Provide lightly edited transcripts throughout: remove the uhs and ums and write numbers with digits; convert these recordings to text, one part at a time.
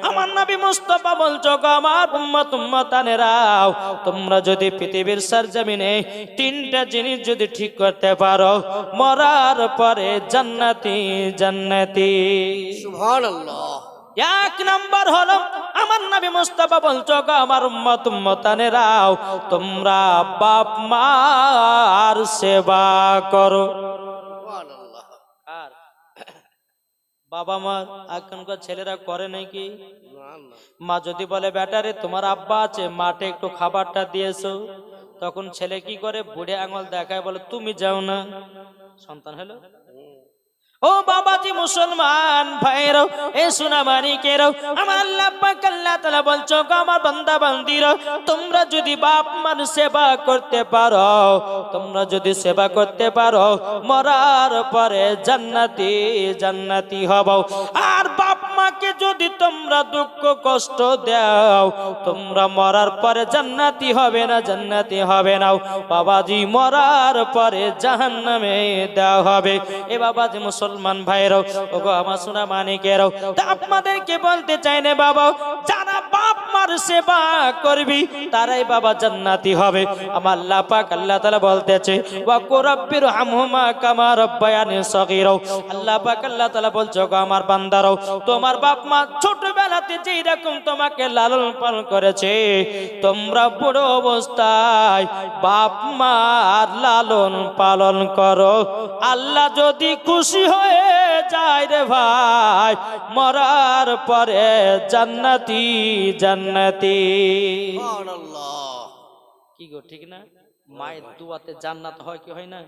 আমার নবী মুস্তাফা বলছো গো আমার উম্মত উম্মতানেরাও, তোমরা যদি পৃথিবীর সরজমিনে তিনটা জিনিস যদি ঠিক করতে পারো, মরার পরে জান্নাতি জান্নাতি। সুবহানাল্লাহ। এক নাম্বার হলো আমার নবী মুস্তাফা বলছো গো আমার উম্মত উম্মতানেরাও, তোমরা বাপ মার সেবা করো। সুবহানাল্লাহ। আর বাবা মা এখনকার ছেলেরা করে নাকি? না না। মা যদি বলে বেটারে তোমার আব্বা আছে, মাঠে একটু খাবারটা দিয়েছো, তখন ছেলে কি করে? বুড়ে আঙুল দেখায়, বলে তুমি যাও না। সন্তান হলো। ও বাবাজি মুসলমান ভাইরো, এ সোনা মানিকেরো, আমার আল্লাহ পাক আল্লাহ তাআলা বলছো গো আমার বান্দা বান্দিরা, তোমরা যদি বাপ মার সেবা করতে পারো, তোমরা যদি সেবা করতে পারো, মরার পরে জান্নাতি জান্নাতি হবো। আর বাপ মাকে যদি তোমরা দুঃখ কষ্ট দাও, তোমরা মরার পরে জান্নাতি হবে না, জান্নাতি হবে না বাবাজি, মরার পরে জাহান্নামে দেওয়া হবে। এ বাবাজি মুসলমান ভাইরাও, ওগো আমার সোনা মানিকেরাও, তা আপনাদেরকে বলতে চাই না বাবা, যারা বাপ মার সেবা করবি তারাই বাবা জান্নাতি হবে। আমার আল্লাহ পাক আল্লাহ তাআলা বলতেছে ওয়া কুরাব্বির হামহুমা কামা রাব্বায়ানি সগীরা। আল্লাহ পাক আল্লাহ তাআলা বলছো গো আমার বান্দারাও, তোমার বাপ মা ছোটবেলাতে যেই রকম তোমাকে লালন পালন করেছে, তোমরা বুড়ো অবস্থায় বাপ মার লালন পালন করো। আল্লাহ যদি খুশি হয়ে যায় রে ভাই, মরার পরে জান্নাতি জান্নাতি। সুবহানাল্লাহ। কি গো ঠিক না? মায়ের দুয়াতে জান্নাত হয় কি হয় না?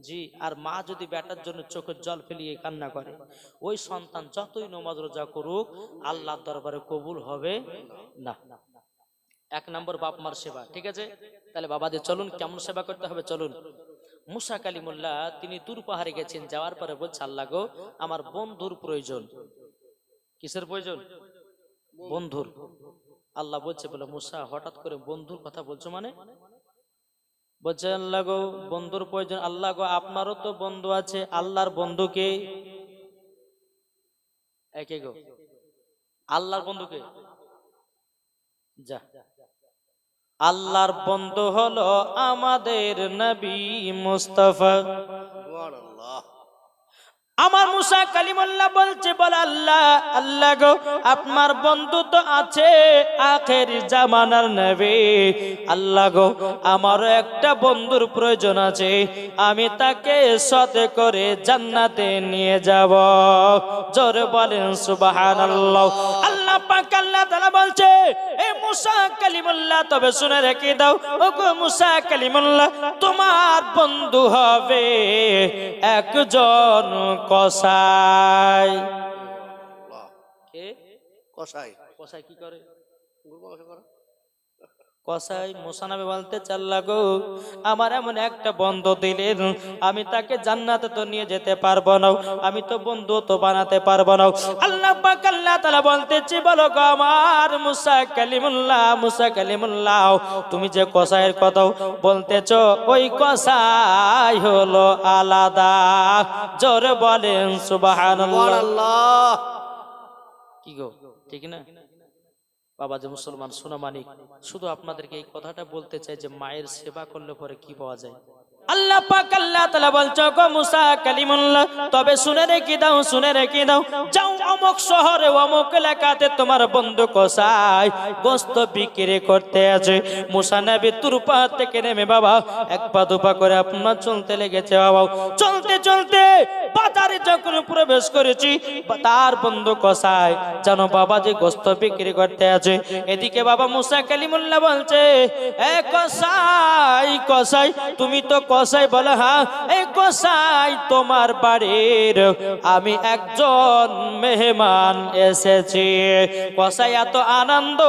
জি। আর মা যদি বেটার জন্য চোখের জল ফেলিয়ে কান্না করে, ওই সন্তান যতই নামাজ রোজা করুক আল্লাহর দরবারে কবুল হবে না। এক নম্বর বাপ মার সেবা, ঠিক আছে? তাহলে বাবাদের চলুন কেমন সেবা করতে হবে চলুন। মুসা কালিমুল্লাহ তিনি দূর পাহাড়ে গেছেন, যাওয়ার পরে বলছে আল্লাহ গো আমার বন্ধুর প্রয়োজন। কিসের প্রয়োজন? বন্ধুর। আল্লাহ বলছে বলে মুসা হঠাৎ করে বন্ধুর কথা বলছো মানে? বলছে আল্লাহ গো বন্ধুর প্রয়োজন। আল্লাহ গো আপনারও তো বন্ধু আছে, আল্লাহর বন্ধুকে একে গো আল্লাহর বন্ধুকে যা, আল্লাহর বন্ধু হলো আমাদের নবী মুস্তাফা। সুবহানাল্লাহ। আমার মুসা কালিমুল্লাহ বলছে বল আল্লাহ আল্লাহ গো আপনার বন্ধু তো আছে আখেরি জামানার নবী, আল্লাহ গো আমারও একটা বন্ধুর প্রয়োজন আছে, আমি তাকে সাথে করে জান্নাতে নিয়ে যাব। জোরে বলেন সুবহানাল্লাহ। আল্লাহ পাক আল্লাহ তাআলা বলছে এ মুসা কালিমুল্লাহ তবে শুনে রেখে দাও, ওগো মুসা কালিমুল্লাহ তোমার বন্ধু হবে একজন কসাই। কে? কসাই। কসাই কি করে? গরু মাংস করে। কসাই মুসা নবী বলতে চাল্লা গো আমার এমন একটা বন্ধু দিলেন, আমি তাকে জান্নাতে তো নিয়ে যেতে পারবো না, আমি তো বন্ধু তো বানাতে পারবো না। আল্লাহ পাক আল্লাহ তাআলা বলতেছি বলো গো আমার মুসা কালিমুল্লাহ, মুসা কালিমুল্লাহ তুমি যে কসাইয়ের কথা বলতেছো ওই কসাই হলো আলাদা। জোরে বলেন সুবহানাল্লাহ। সুবহানাল্লাহ। কি গো ঠিক না? বাবা যে মুসলমান সোনা মানিক, শুধু আপনাদেরকে এই কথাটা বলতে চাই যে মায়ের সেবা করলে পরে কি পাওয়া যায়। আল্লাহ পাক আল্লাহ তাআলা বলছো গো মুসা কালিমুল্লাহ তবে শুনে রেখে দাও, শুনে রেখে দাও, যাও অমুক শহরে অমুক এলাকাতে তোমার বন্ধু কসাই গোশত বিক্রি করতে আছে। মুসা নবী তুরপা থেকে নেমে বাবা এক পা দুপা করে আপনার চলতে লেগেছে। বাবা চলতে চলতে বাজারে যখন প্রবেশ করেছি, তার বন্ধু কসাই জানো বাবা যে গোশত বিক্রি করতে আছে। এদিকে বাবা মুসা কালিমুল্লাহ বলছে এ কসাই, কসাই তুমি তো কসাই? বলে হ্যাঁ। এই কসাই তোমার বাড়ির আমি একজন মেহমান এসেছি। কসাই এত আনন্দ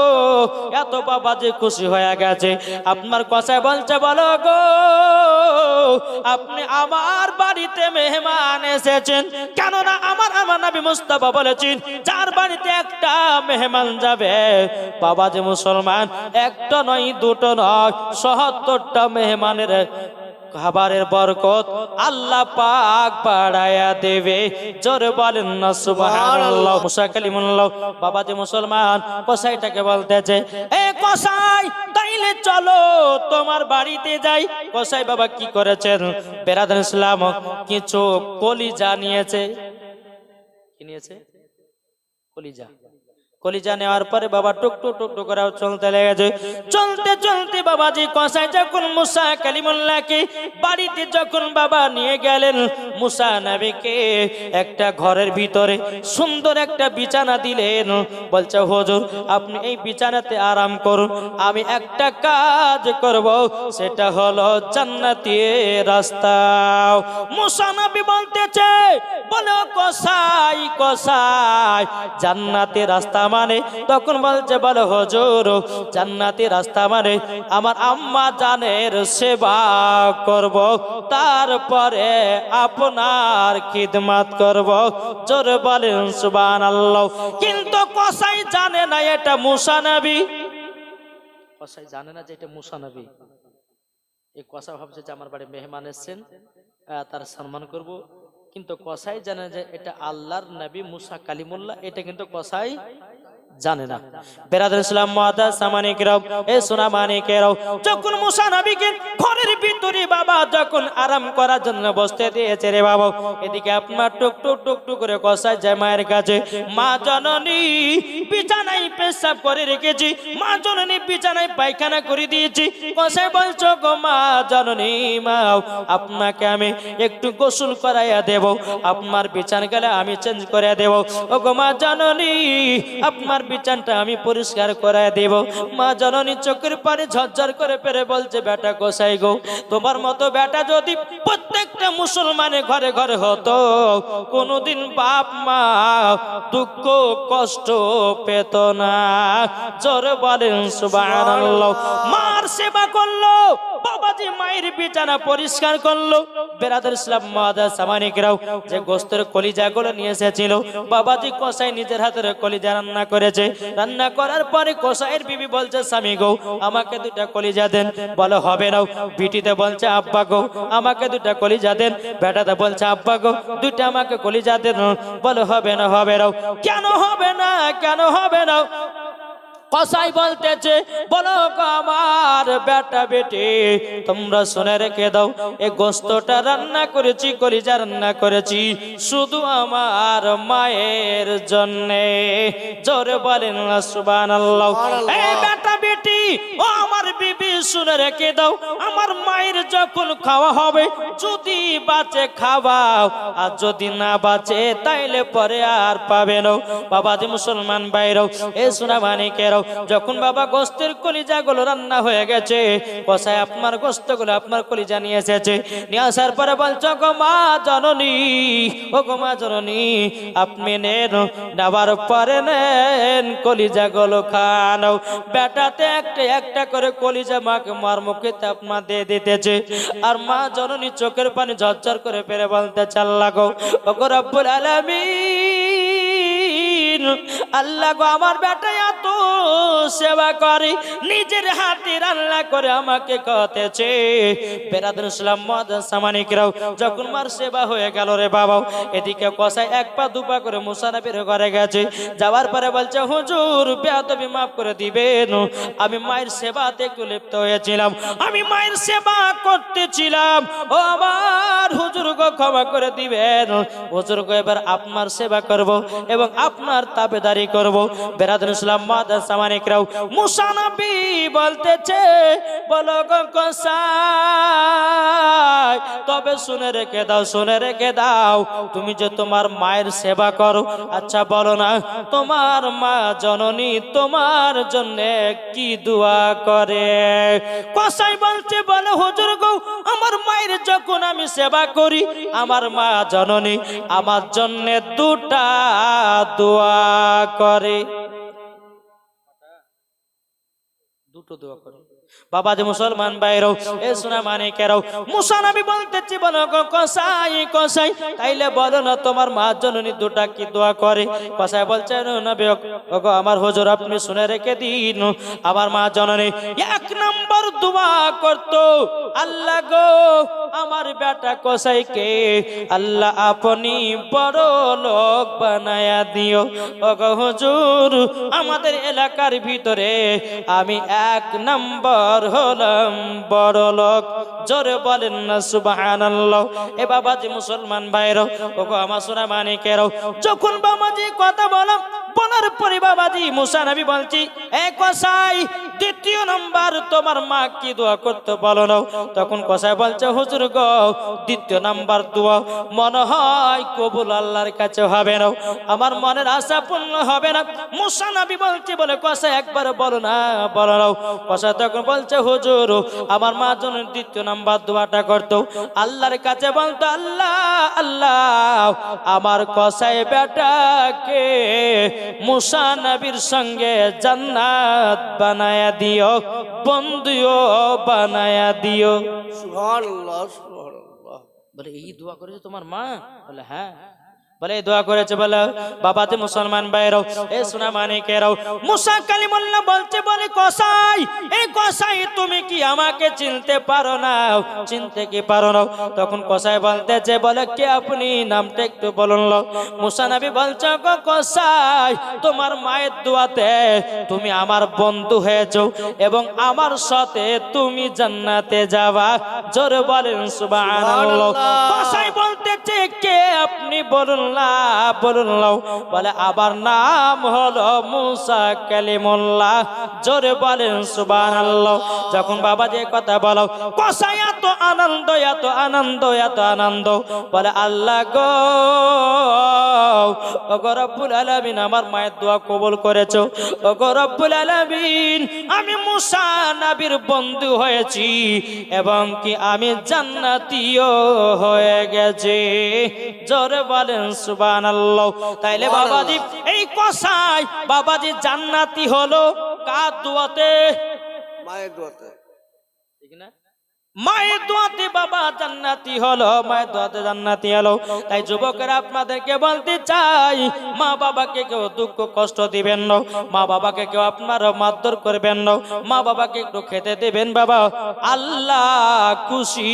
এত বাবা যে খুশি হয়ে গেছে। আপনার কসাই বলছে বলো গো আপনি আমার বাড়িতে মেহমান এসেছেন কেননা আমার নবী মুস্তাফা বলেছেন যার বাড়িতে একটা মেহমান যাবে বাবা যে মুসলমান একটা নয় দুটো নয় ৭৭টা মেহমানের খাবারের বরকত আল্লাহ পাক বাড়ায়া দেবে। জোরে বলেন না সুবহানাল্লাহ। মুসা কালিমুল্লাহ বাবাজি মুসলমান কসাইটাকে বলতেছে, এ কসাই তাইলে চলো তোমার বাড়িতে যাই। কসাই বাবা কি করেছেন বেরাদার ইসলাম, কিছু কলিজা নিয়েছে। কি নিয়েছে? কলিজা। কলিজা নেওয়ার পরে বাবা টুকটুক টুকটুক করে চলতে লেগেছে। চলতে চলতে বাবাজি কসাই যখন মুসা কালিমুল্লাহকে বাড়িতে যখন বাবা নিয়ে গেলেন, মুসা নবীকে একটা ঘরের ভিতরে সুন্দর একটা বিছানা দিলেন। বলছে হুজুর আপনি এই বিছানাতে আরাম করুন, আমি একটা কাজ করব, সেটা হলো জান্নাতি রাস্তা। মুসা নবী বলতেছে, বলো কসাই কসাই জান্নাতি রাস্তা মানে? তখন বলছে বলো হুজুর জান্নাতি রাস্তা মানে আমার আম্মা জানের সেবা করব, তারপরে আপনার খিদমত করব। জোরে বলেন সুবহানাল্লাহ। কিন্তু কসাই জানে না এটা মুসা নবী। কসাই জানে না যে এটা মুসা নবী। এই কসা ভাবছে যে আমার বাড়ি মেহমান এসেছেন, তার সম্মান করব। কিন্তু কসাই জানে যে এটা আল্লাহর নবী মুসা কালিমুল্লাহ, এটা কিন্তু কসাই জানে না। বেরাদার ইসলাম মুআদ্দাস সামানিকরাও, এ সোনা মানিকেরাও, যখন মুসা নবীকে ঘরের ভিতরে বাবা যখন আরাম করার জন্য বসতে দিয়েছে রে বাবা, এদিকে আপনার টুকটুক টুকটুক করে কসাই যায় মায়ের কাছে। মা জননী বিছানায় পেশাব করে রেখেছি, মা জননী বিছানায় পায়খানা করে দিয়েছি। কসাই বলছো গো মা জননী, মা আপনাকে আমি একটু গোসল করাইয়া দেব, আপনার বিছানা গেলে আমি চেঞ্জ করে দেব। ও গো মা জননী আপনার বিছানটা আমি পরিষ্কার করায় দেব। মা জননী চোখের পানি ঝরঝর করে পেরে বলছে, বেটা গোসাই গো, তোমার মতো বেটা যদি প্রত্যেকটা মুসলমানের ঘরে ঘরে হতো, কোনোদিন বাপ মা দুঃখ কষ্ট পেত না। জোরে বলেন সুবহানাল্লাহ। মার সেবা করলো, বাবাজি মায়ের বিছানা পরিষ্কার করলো। বেরাদার ইসলাম মুআদ্দাস সামানিকরাও, যে গোস্তের কলিজাগুলো নিয়ে এসেছিল বাবাজি কসাই নিজের হাতের কলিজা রান্না করেছে। রান্না করার পরে কসাইয়ের বিবি বলছে, স্বামী গো আমাকে দুটা কলিজা দেন। বলে হবে না। বিটিতে বলছে, আব্বা গো আমাকে দুটা কলিজা দেন। বেটাতে বলছে, আব্বা গো দুটা আমাকে কলিজা দেন। বলে হবে না, হবে না। কেন হবে না, কেন হবে না? কসাই বলতেছে, বলো গো আমার বেটা বেটি, তোমরা শুনে রেখে দাও, এই গোস্তটা রান্না করেছি, কলিজা রান্না করেছি শুধু আমার মায়ের জন্যে। জোরে বলেন না সুবহানাল্লাহ। এই বেটা বেটি ও আমার বিবি শুনে রেখে দাও, আমার মায়ের যখন খাওয়া হবে, যদি বাঁচে খাওয়াও, আর যদি না বাঁচে তাইলে পরে আর পাবে না। বাবাজি মুসলমান বাইরেও, এ সোনা মানিকেরাও, যখন বাবা গোস্তের কলিজাগুলো রান্না হয়ে গেছে, কসাই আপনার গোস্তগুলো আপনার কলিজা নিয়ে এসেছে। নিয়ে আসার পরে বলছো গো মা জননী, ও গো মা জননী আপনি নেন, নেবার পরে নেন কলিজাগুলো খাও। বেটাতে একটা একটা করে কলিজা মাকে মার মুখে আপনার দিয়ে দিতেছে। আর মা জননী চোখের পানি ঝরঝর করে পেরে বলতে আল্লাহ গো, ও গো রব্বুল আলামিন, আল্লাহ গো আমার বেটা এত সেবা করে, নিজের হাতে রান্না করে আমাকে খাওয়াতেছে। বেরাদার ইসলাম মুআদ্দাস সামানিকরাও, যখন মার সেবা হয়ে গেল রে বাবা, এদিকে কসাই এক পা দুপা করে মুসা নবীর ঘরে গেছে। যাওয়ার পরে বলছে, হুজুর বেয়াদবি মাফ করে দিবেন, আমি মায়ের সেবাতে একটু লিপ্ত হয়েছিলাম, আমি মায়ের সেবা করতেছিলাম, ও আমার হুজুর গো ক্ষমা করে দিবেন। হুজুর গো এবার আপনার সেবা করব এবং আপনার তাবেদারি করব। বেরাদার ইসলাম মুআদ্দাস সামানিকরাও, মুসা নবী বলতেছে, বলো গো কসাই, তবে শুনে রেখে দাও, শুনে রেখে দাও, তুমি যে তোমার মায়ের সেবা করো, আচ্ছা বলো না তোমার মা জননী তোমার জন্য কি দোয়া করে? কসাই বলছে, বলে হুজুর গো আমার মায়ের যখন আমি সেবা করি, আমার মা জননী আমার জন্য দুটা দোয়া করে। দুটো দোয়া করে। বাবাজি মুসলমান বাইরেও, এ সোনা মানিকেরাও, মুসা নবী বলতেছি, বলো গো কসাই, কসাই তাইলে বলো না তোমার মা জননী দুটা কি দোয়া করে? কসাই বলছে, নবী গো আমার হুজুর আপনি শুনে রেখে দিন, আমার মা জননী এক নম্বর দোয়া করতো, আল্লাহ গো আমার বেটা কসাইকে আল্লাহ আপনি বড় লোক বানায়া দিও। ওগো হুজুর, আমাদের এলাকার ভিতরে আমি 1 নম্বর হলাম বড় লোক। জোরে বলেন না সুবহানাল্লাহ। এ বাবাজি মুসলমান ভাইরা, ওগো আমার সোনা মানিকেরাও, যখন বাবাজি কথা বলার পরে বাবাজি মুসা নবী বলছি, এ কসাই, 2 নম্বর তোমার মা কি দোয়া করতে বলো না? তখন কসাই বলছে, হুজুর গো, 2 নম্বর দোয়া মনে হয় কবুল আল্লাহর কাছে হবে না, আমার মনের আশা পূর্ণ হবে না। মুসা নবী বলছে বলে, কসাই একবার বলো না, বলো না। কসাই তখন বলছে, হুজুর, আমার মা যেন 2 নম্বর দোয়াটা করতো, আল্লাহর কাছে বলতো, আল্লাহ আল্লাহ আমার কসাই বেটাকে মুসা নবীর সঙ্গে জান্নাত বানায়া দিও, বন্ধুও বানায়া দিও। সুবহানাল্লাহ, সুবহানাল্লাহ। বলে এই দোয়া করেছে তোমার মা? বলে হ্যাঁ। বলে এই দোয়া করেছে। বলে বাবাতে মুসলমান ভাইরাও, এ সোনা মানিকেরাও, মুসা কালিমুল্লাহ বলছে, বলে কসাই, এই কসাই তুমি কি আমাকে চিনতে পারো না? চিনতে কি পারো না? তখন কসাই বলতেছে, বলে কে আপনি, নামটা একটু বলুন। মুসা নবী বলছে, গো কসাই, তোমার মায়ের দোয়াতে তুমি আমার বন্ধু হয়েছো এবং আমার সাথে তুমি জান্নাতে যাবা। জোরে বলেন সুবহানাল্লাহ। কসাই বলতেছে, কে আপনি বলুন না, বলুন না। বলে আবার নাম হলো মুসা কালিমুল্লাহ। জোরে বলেন সুবহানাল্লাহ। যখন বাবা যে কথা বলো, কসাই এত আনন্দ, এত আনন্দ, এত আনন্দ। বলে আল্লাহ গো, ওগো রব্বুল আলামিন, আমার মায়ের দোয়া কবুল করেছো। ওগো রব্বুল আলামিন, আমি মুসা নবীর বন্ধু হয়েছি এবং কি আমি জান্নাতীও হয়ে গেছি। জোরে বলেন সুবহানাল্লাহ। তাইলে বাবাজি এই কসাই বাবাজি জান্নাতি হলো কার দোয়াতে? মায়ের দোয়াতে। ঠিক না? মায়ের দোয়াতে বাবা জান্নাতি হলো, মায়ের দোয়াতে জান্নাতি হলো। তাই যুবকেরা আপনাদেরকে বলতে চাই, মা বাবাকে কেউ দুঃখ কষ্ট দিবেন না, মা বাবাকে কেউ আপনারা মারধর করবেন না, মা বাবাকে একটু খেতে দিবেন বাবা, আল্লাহ খুশি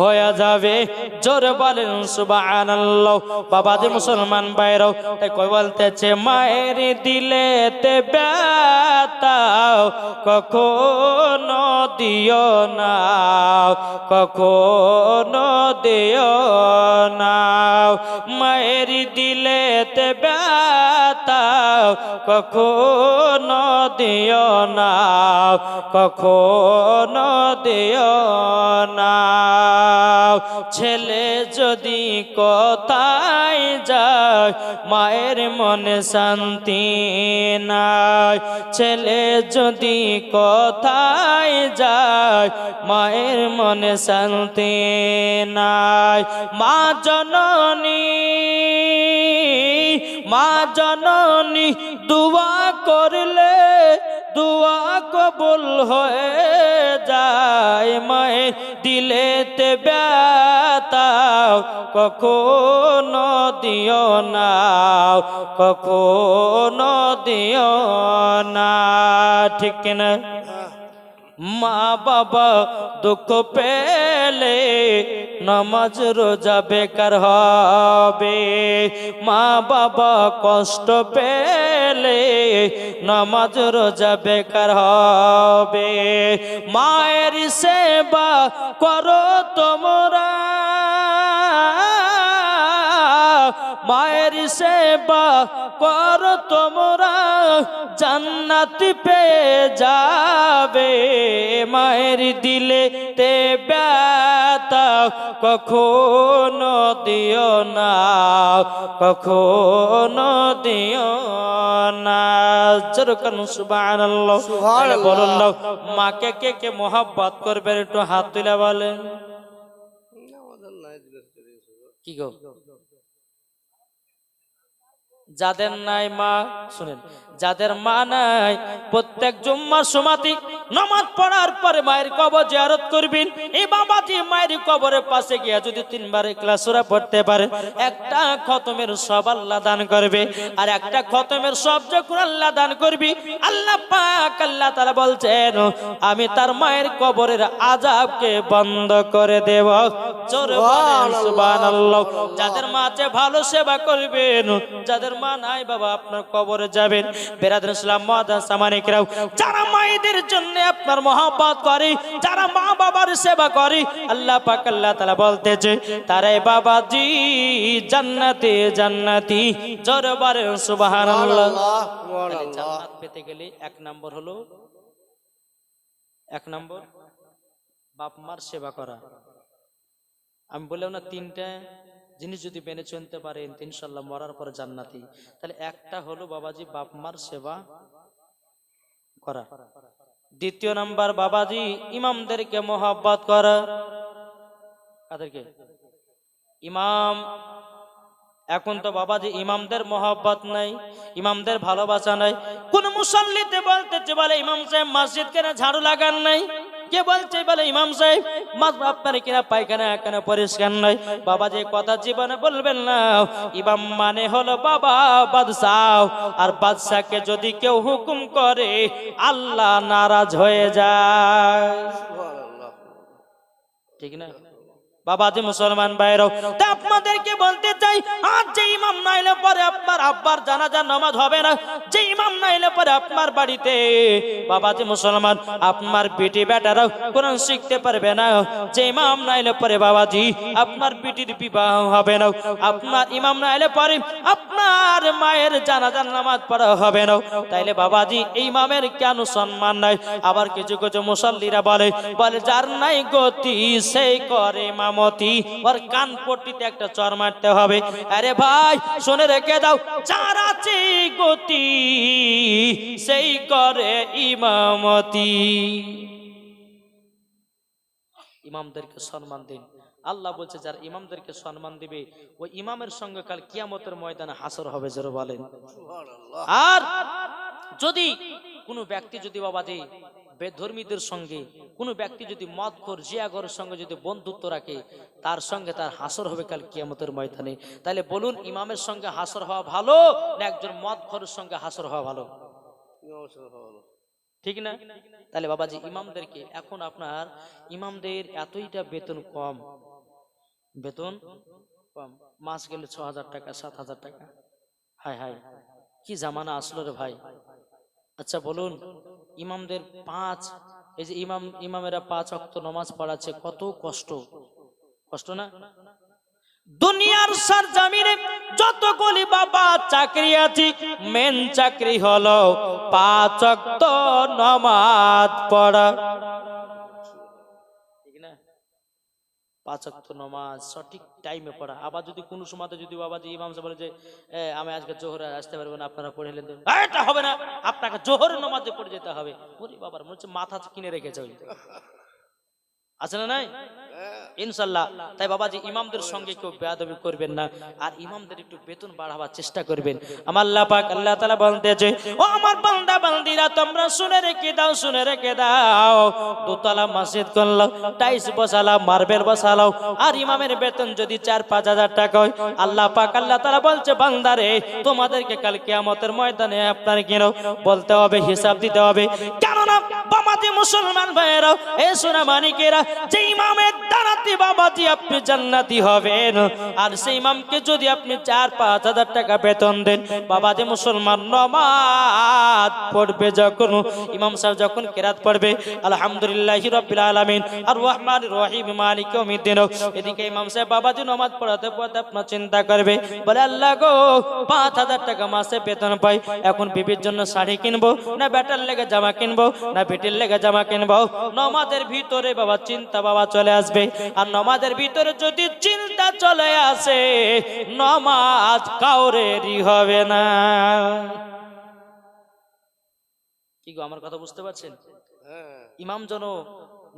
হয়ে যাবে। জোরে বলেন সুবহানাল্লাহ। বাবা যে মুসলমান ভাইরাও, তাই কই বলতেছে, মায়ের দিলেতে ব্যথা কখনো দিও না, কখনো দিও না, মায়ের দিলেতে ব্যথা কখনো দিও না, কখনো দিও না। ছেলে যদি কোথায় যায় মায়ের মনে শান্তি নাই, ছেলে যদি কোথায় যায় মায়ের মনে শান্তি নাই। মা জননী, মা জননী দোয়া করলে দোয়া কবুল হয়ে যায়। মায়ের দিলেতে ব্যথা কখনো দিও না, কখনো দিও না। ঠিক কিনা? মা বাবা দুঃখ পেলে নামাজ রোজা বেকার হবে, মা বাবা কষ্ট পেলে নামাজ রোজা বেকার হবে। মায়ের সেবা করো তোমরা, মায়ের সেবা করো তোমরা, জান্নাত পেয়ে যাবে। মায়ের দিলে তে ব্যথা কখনো দিও না, কখনো দিও না। যেরকম সুবহানাল্লাহ বলুন না। মাকে কে কে মোহাব্বত করবেন একটু হাত তুলে বলেন। কি গো, যাদের নাই মা, শুনেন, যাদের মা নাই প্রত্যেক জুম্মার সময়তে নামাজ পড়ার পরে মায়ের কবর জিয়ারত করবেন। এই বাবাজি মায়ের কবরের পাশে গিয়া যদি 3 বার ইখলাস সূরা পড়তে পারে, একটা খতমের সব আল্লাহ দান করবে। আর একটা খতমের সব যখন আল্লাহ দান করবে, আল্লাহ পাক আল্লাহ তাআলা বলছেন আমি তার মায়ের কবরের আযাবকে বন্ধ করে দেব। জোরে বলেন সুবহানাল্লাহ। যাদের মা আছে ভালো সেবা করবেন, যাদের মা নাই বাবা আপনার কবরে যাবেন। বেরাদর ইসলাম মুআদ্দাস সামানিকরাও, যারা মায়েদের জন্য আপনার মহব্বত করে, যারা মা বাবার সেবা করে, আল্লাহ পাক আল্লাহ তাআলা বলতেছে তারাই বাবাজি জান্নাতে জান্নাতি। জোরে বলেন সুবহানাল্লাহ। তাহলে জান্নাত পেতে গেলে 1 নম্বর হলো, 1 নম্বর বাপ মার সেবা করা। আমি বললাম না 3টা জিনিস যদি মেনে চলতে পারেন ইনশাআল্লাহ মরার পরে জান্নাতি। তাহলে একটা হলো বাবাজি বাপ মার সেবা করা। 2 নাম্বার বাবাজি ইমামদেরকে মহব্বত করা। কাদেরকে? ইমাম। এখন তো বাবাজি ইমামদের মহব্বত নাই, ইমামদের ভালোবাসা নাই। কোন মুসল্লিতে বলতেছে বলে ইমাম সাহেব মসজিদ কেন ঝাড়ু লাগান নাই? কে বলছে বলে ইমাম সাহেব আপনার কিনা পায়খানা কেন পরিষ্কার নাই? বাবা যে কথা জীবনে বলবেন না। ইমাম মানে হলো বাবা বাদশাহ, আর বাদশাকে যদি কেউ হুকুম করে আল্লাহ নারাজ হয়ে যায়। ঠিক না বাবাজি? মুসলমান ভাইরাও, তা আপনাদেরকে বলতে চাই, আজ যে ইমাম নাইলে পরে আপনার আব্বার জানাজার নামাজ হবে না, যে ইমাম নাইলে পরে আপনার বাড়িতে বাবাজি মুসলমান আপনার বেটি বেটারাও কোরআন শিখতে পারবে না, যে ইমাম নাইলে পরে বাবাজি আপনার বেটির বিবাহ হবে না, আপনার ইমাম নাইলে পরে আপনার মায়ের জানাজার নামাজ পড়া হবে না। তাইলে বাবাজি এই ইমামের কেন সম্মান নাই? আবার কিছু কিছু মুসল্লিরা বলে যার নাই গতি সেই করে মতি, ওর কান পট্টিতে একটা চর মারতে হবে। আরে ভাই শুনে রেখে দাও, যার আছে গতি সেই করে ইমামতি। ইমামদেরকে সম্মান দিন। আল্লাহ বলছে যারা ইমামদেরকে সম্মান দিবে ওই ইমামের সঙ্গে কাল কিয়ামতের ময়দানে হাসর হবে। জোরে বলেন। আর যদি কোনো ব্যক্তি যদি বাবাজি বেধর্মীদের সঙ্গে, কোন ব্যক্তি যদি মদখোর জিয়াগরের সঙ্গে যদি বন্ধুত্ব রাখে, তার সঙ্গে তার হাসর হবে কাল কিয়ামতের ময়দানে। তাহলে বলুন ইমামের সঙ্গে হাসর হওয়া ভালো না একজন মদখোরের সঙ্গে হাসর হওয়া ভালো? ঠিক না? তাহলে বাবাজি ইমামদেরকে, এখন আপনার ইমামদের এতইটা বেতন কম, বেতন কম, মাস গেলে 6,000 টাকা 7,000 টাকা। হায় হায় কি জামানা আসলো রে ভাই। আচ্ছা বলুন ইমামদের এই যে ইমামেরা 5 ওয়াক্ত নামাজ পড়াচ্ছে, কত কষ্ট, কষ্ট না? দুনিয়ার সরজমিনে যতগুলি বাবা চাকরি আছে, মেন চাকরি হলো 5 ওয়াক্ত নামাজ পড়া। ঠিক না? 5 ওয়াক্ত নামাজ সঠিক টাইমে পড়া। আবার যদি কোনো সময়তে যদি বাবাজি ইমাম সাহেব বলে যে আমি আজকে জোহরে আসতে পারবো না, আপনারা পড়ে নিলেন, এটা হবে না, আপনাকে জোহরের নামাজে পড়ে যেতে হবে। ওরে বাবার মনে হচ্ছে মাথা কিনে রেখেছে। আছে না নাই? ইনশাআল্লাহ। তাই বাবাজি ইমামদের সঙ্গে কেউ বেয়াদবি করবেন না, আর ইমামদের একটু বেতন বাড়াবার চেষ্টা করবেন। আমার আল্লাহ পাক আল্লাহ তাআলা বলতেছে, ও আমার বান্দা বান্দীরা তোমরা শুনে রেখে দাও, শুনে রেখে দাও। দোতলা মসজিদ করলো, টাইলস বসালাও, মার্বেল বসালাও, আর ইমামের বেতন যদি 4-5 হাজার টাকা হয়, আল্লাহ পাক আল্লাহ তাআলা বলছে বান্দারে তোমাদেরকে কাল কিয়ামতের ময়দানে আপনার কেন বলতে হবে, হিসাব দিতে হবে। কেননা বাবাজি মুসলমান ভাইয়েরা, এ সোনা মানিকেরা, যে ইমামের দ্বারাতে বাবাজি আপনি জান্নাতি হবেন, আর সেই ইমামকে যদি আপনি 4-5 হাজার টাকা বেতন দেন, বাবাজি মুসলমান নামাজ পড়বে যখন, ইমাম সাহেব যখন কিরাত পড়বে আলহামদুলিল্লাহি রাব্বিল আলামিন আর রহমানির রহিম মালিক ইয়াউমিদ্দিন, এদিকে ইমাম সাহেব বাবাজি নামাজ পড়াতে পড়াতে আপনার চিন্তা করবে, বলে আল্লাহ গো 5,000 টাকা মাসে বেতন পাই, এখন বিবির জন্য শাড়ি কিনবো না বেটার লেগে জামা কিনবো না বেটির লেগে জামা কিনবো। নামাজের ভিতরে বাবা চিন্তা বাবা চলে আসবে, আর নামাজের ভিতরে যদি চিন্তা চলে আসে নামাজ কাউরেরই হবে না। কি গো আমার কথা বুঝতে পারছেন? ইমাম যেন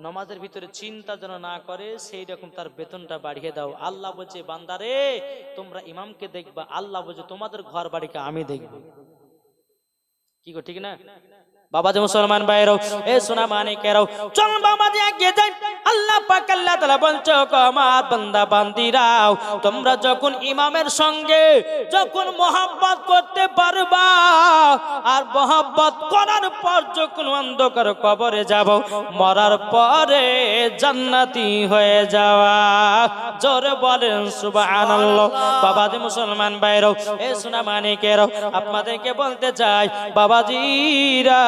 নামাজের ভিতরে চিন্তা যেন না করে, সেই রকম তার বেতনটা বাড়িয়ে দাও। আল্লাহ বলছে বান্দারে তোমরা ইমামকে দেখবা, আল্লাহ বলছে তোমাদের ঘর বাড়িকে আমি দেখব। কি গো ঠিক না? বাবাজি মুসলমান ভাইরাও, এ সোনা মানিকেরাও, চল বাবাজি এগিয়ে যাই। আল্লাহ পাক আল্লাহ তাআলা বলছে, গো আমার বান্দা বান্দিরাও, তোমরা যখন ইমামের সঙ্গে যখন মোহাব্বত করতে পারবা, আর মোহাব্বত করার পর যখন অন্ধকার কবরে যাব, মরার পরে জান্নাতি হয়ে যাওয়া। জোরে বলেন সুবহানাল্লাহ। বাবাজি মুসলমান ভাইরাও, এ সোনা মানিকেরাও, আপনাদেরকে বলতে চাই বাবাজিরা,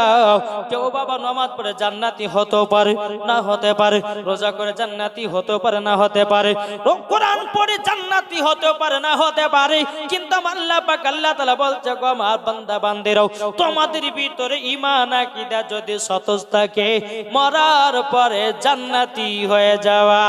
কেউ বাবা নামাজ পড়ে জান্নাতি হতে পারে না হতে পারে, রোজা করে জান্নাতি হতে পারে না হতে পারে, কোরআন পড়ে জান্নাতি হতে পারে না হতে পারে, কিন্তু আল্লাহ পাক আল্লাহ তাআলা বলছে, গো আমার বান্দা বান্দিরাও, তোমাদের ভিতরে ঈমান আকীদা যদি সতেজ থাকে, মরার পরে জান্নাতি হয়ে যাওয়া।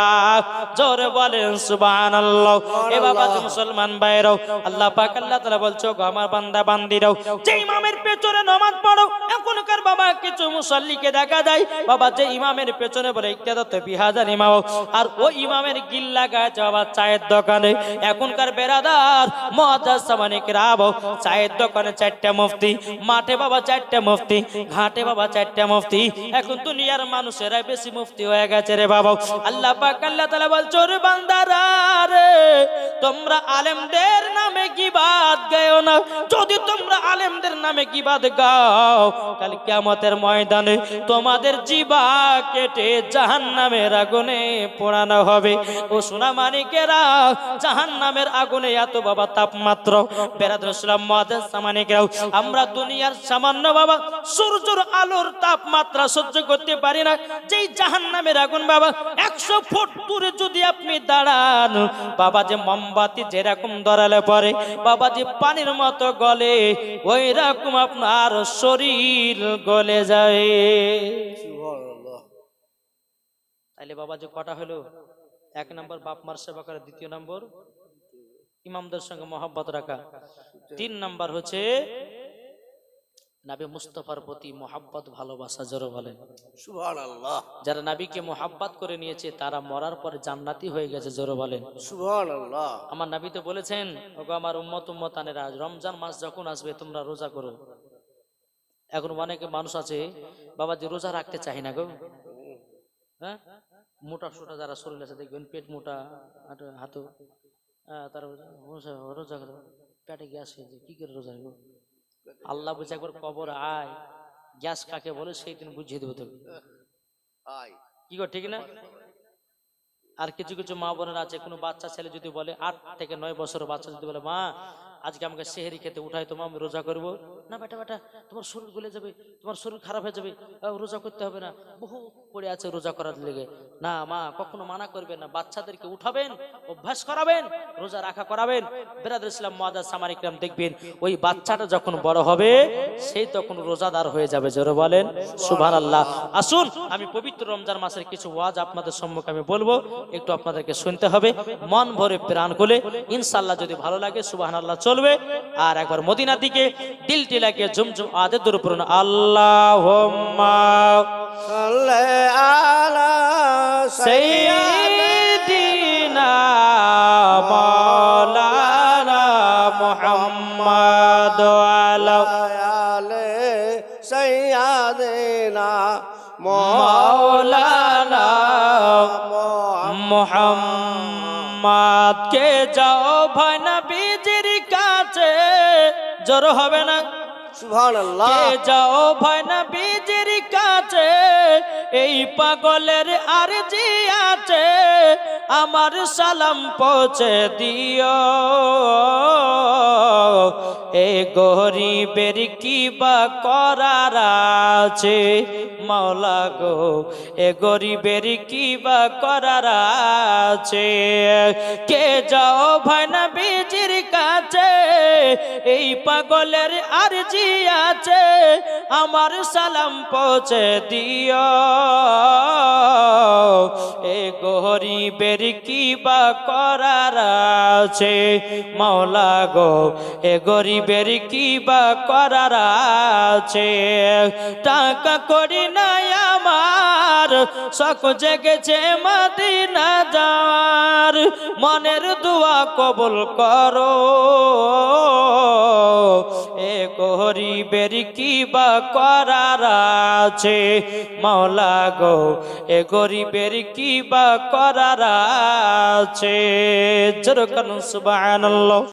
জোরে বলেন সুবহানাল্লাহ। এ বাবা মুসলমান ভাইরাও, আল্লাহ পাক আল্লাহ তাআলা বলছে, গো আমার বান্দা বান্দিরাও, যে ইমামের পেছনে নামাজ পড়ো, এখনকার বাবা কিছু মুসল্লিকে দেখা যায় বাবা যে ইমামের পেছনে বলে ইক্তাদাত বিহাজার ইমাম, আর ওই ইমামের গিল্লা গাছে বাবা চায়ের দোকানে। এখনকার বেরাদার মুআজ্জাজ সামানিক রাব, চায়ের দোকানে 4টা মুফতি, মাঠে বাবা 4টা মুফতি, ঘাটে বাবা 4টা মুফতি। এখন দুনিয়ার মানুষেরা বেশি মুফতি হয়ে গেছে রে বাবা। আল্লাহ পাক আল্লাহ তাআলা বলছে, ওরে বান্দারা রে, তোমরা আলেমদের নামে গীবাত গাও না। যদি তোমরা আলেমদের নামে গীবাত গাও, কাল কিয়ামতের ময়দানে তোমাদের জিবা কেটে জাহান্নামের আগুনে পোড়ানো হবে। ও সোনা মানিকেরা, জাহান্নামের আগুনে এত বাবা তাপমাত্রা। বেরাদর ইসলাম মুআজ্জাজ সামানিকেরাও, আমরা দুনিয়ার সামান্য বাবা সূর্যের আলোর তাপমাত্রা সহ্য করতে পারি না। যেই জাহান্নামের আগুন বাবা 100 ফুট দূরে যদি আপনি দাঁড়ান বাবা, যে মোমবাতি যেরকম ধরালে পরে বাবা যে পানির মতো গলে, ওই রকম আপনার শরীর গলে যায়। সুবহানাল্লাহ। তাইলে বাবা যে কটা হলো, 1 নম্বর বাপ মার সেবা করা, 2 নম্বর ইমামদের সঙ্গে মহব্বত রাখা, 3 নম্বর হচ্ছে নবী মুস্তাফার প্রতি মহব্বত ভালোবাসা। জোরে বলেন সুবহানাল্লাহ। যারা নবীকে মহব্বত করে নিয়েছে তারা মরার পরে জান্নাতি হয়ে গেছে। জোরে বলেন সুবহানাল্লাহ। আমার নবী তো বলেছেন, ওগো আমার উম্মতানেরা, রমজান মাস যখন আসবে তোমরা রোজা করো। এখন অনেকে মানুষ আছে বাবা যে রোজা রাখতে চায় না গো, হ্যাঁ, মোটা সোটা যারা শরীর আছে দেখবেন, পেট মোটা, হাতও তারা রোজা করে, পেটে গ্যাস হয়ে যায়, কি করে রোজা রাখবো? আল্লাহ বুঝে একবার কবর আয়, গ্যাস কাকে বলে সেই দিন বুঝিয়ে দেবো তোকে, কি কর, ঠিক না? আর কিছু কিছু মা বোনেরা আছে, কোনো বাচ্চা ছেলে যদি বলে, 8 থেকে 9 বছরের বাচ্চা যদি বলে, মা আজকে আমাকে সেহরি খেতে উঠাই, তোমার আমি রোজা করবো না। বেটা বেটা, তোমার শরীর গলে যাবে, তোমার শরীর খারাপ হয়ে যাবে, রোজা করতে হবে না, বহু পড়ে আছে রোজা করার লেগে। না মা, কখনো মানা করবেন না, বাচ্চাদেরকে উঠাবেন, অভ্যাস করাবেন, রোজা রাখা করাবেন। বেরাদর ইসলাম মুআজ্জাজ সামানিক রাম, দেখবেন ওই বাচ্চাটা যখন বড় হবে সেই তখন রোজাদার হয়ে যাবে। জোরে বলেন সুবহানাল্লাহ। আসুন আমি পবিত্র রমজান মাসের কিছু ওয়াজ আপনাদের সম্মুখে আমি বলবো, একটু আপনাদেরকে শুনতে হবে মন ভরে প্রাণ খুলে। ইনশাআল্লাহ যদি ভালো লাগে সুবহানাল্লাহ চলবে। আর একবার মদিনার দিকে দিলটি লাগিয়ে ঝুমঝুম আদের দূর পড়ুন, আল্লাহুম্মা সাল্লি আলা সাইয়্যিদিনা মাওলানা মুহাম্মদ ওয়া আলে সাইয়্যিদিনা মাওলানা মুহাম্মদ। কে যাও ভাই নবীজির কাছে, জোর হবে না, সুবহানাল্লাহ। কে যাও ভাই নবীজির কাছে, এই পাগলের আরজি আছে, আমার সালাম পৌঁছে দিও। এ গরিবের কি বা করার আছে মাওলা গো, এ গরিবের কি বা করার আছে। কে যাও ভাই নবীজির কাছে, এই পাগলের আরজি আছে, আমার সালাম পৌঁছে দিও। এ গরিবের কি বা করার আছে মাওলা গো, এ গরিবের কি বা করার আছে। টাকা করি নাই আমার, শখ জেগেছে মদিনা যাওয়ার, মনের দোয়া কবুল করো। এ গরিবের কি বা করার আছে মাওলা গো এ গরিবের কি বা করার আছে জোরে কানুন সুবহানাল্লাহ।